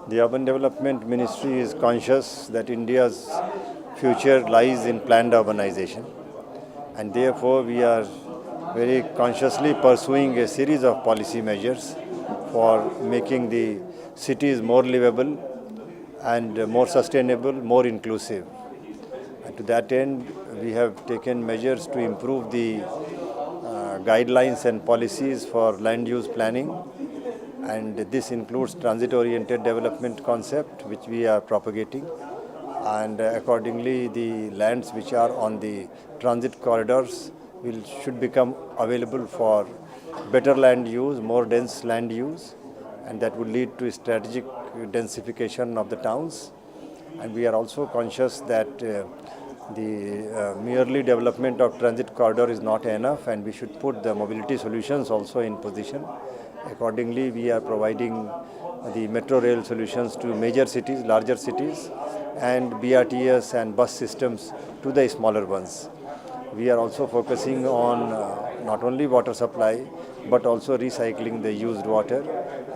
The Urban Development Ministry is conscious that India's future lies in planned urbanization, and therefore we are very consciously pursuing a series of policy measures for making the cities more livable and more sustainable, more inclusive. And to that end, we have taken measures to improve the guidelines and policies for land use planning, and this includes transit-oriented development concept which we are propagating, and accordingly the lands which are on the transit corridors should become available for better land use, more dense land use, and that would lead to strategic densification of the towns. And we are also conscious that the merely development of transit corridor is not enough, and we should put the mobility solutions also in position. Accordingly, we are providing the metro rail solutions to major cities, larger cities, and BRTS and bus systems to the smaller ones. We are also focusing on not only water supply, but also recycling the used water,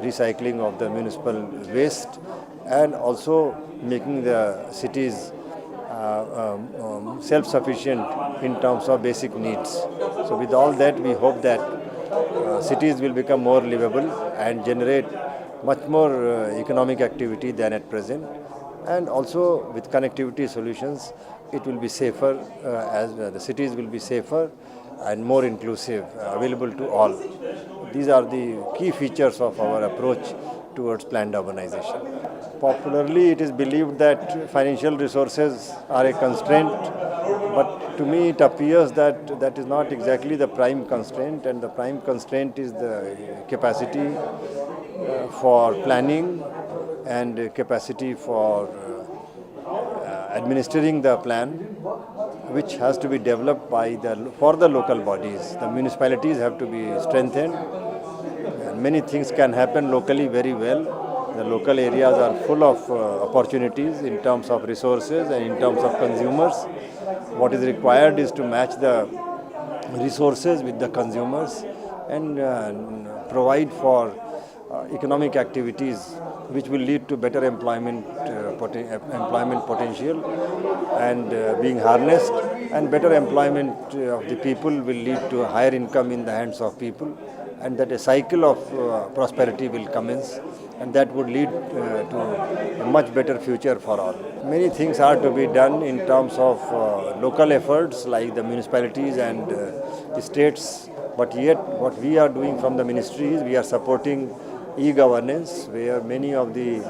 recycling of the municipal waste, and also making the cities self-sufficient in terms of basic needs. So with all that, we hope that cities will become more livable and generate much more economic activity than at present. And also with connectivity solutions, it will be safer, as the cities will be safer and more inclusive, available to all. These are the key features of our approach towards planned urbanization. Popularly, it is believed that financial resources are a constraint, but to me it appears that that is not exactly the prime constraint, and the prime constraint is the capacity for planning and capacity for administering the plan, which has to be developed for the local bodies. The municipalities have to be strengthened. And many things can happen locally very well. The local areas are full of opportunities in terms of resources and in terms of consumers. What is required is to match the resources with the consumers and provide for economic activities which will lead to better employment potential and being harnessed, and better employment of the people will lead to a higher income in the hands of people, and that a cycle of prosperity will commence, and that would lead to a much better future for all. Many things are to be done in terms of local efforts like the municipalities and the states, but yet what we are doing from the ministry is we are supporting e-governance, where many of the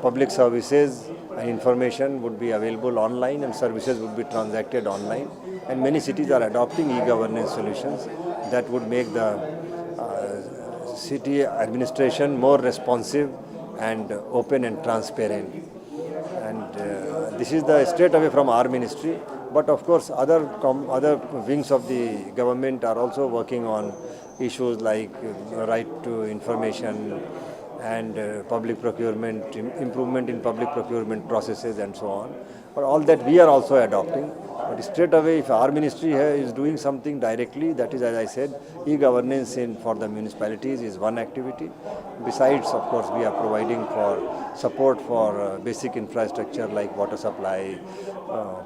public services and information would be available online and services would be transacted online, and many cities are adopting e-governance solutions that would make the city administration more responsive and open and transparent. And this is the straight away from our ministry, but of course other wings of the government are also working on issues like right to information and public procurement, improvement in public procurement processes and so on. But all that we are also adopting. But straight away, if our ministry is doing something directly, that is, as I said, e-governance for the municipalities is one activity. Besides, of course, we are providing for support for basic infrastructure like water supply,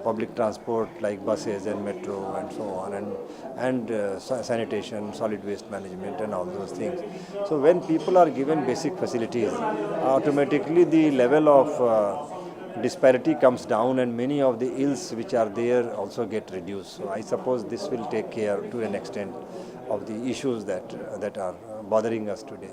public transport like buses and metro and so on, and sanitation, solid waste management and all those things. So when people are given basic facilities, automatically the level of disparity comes down, and many of the ills which are there also get reduced. So I suppose this will take care to an extent of the issues that are bothering us today.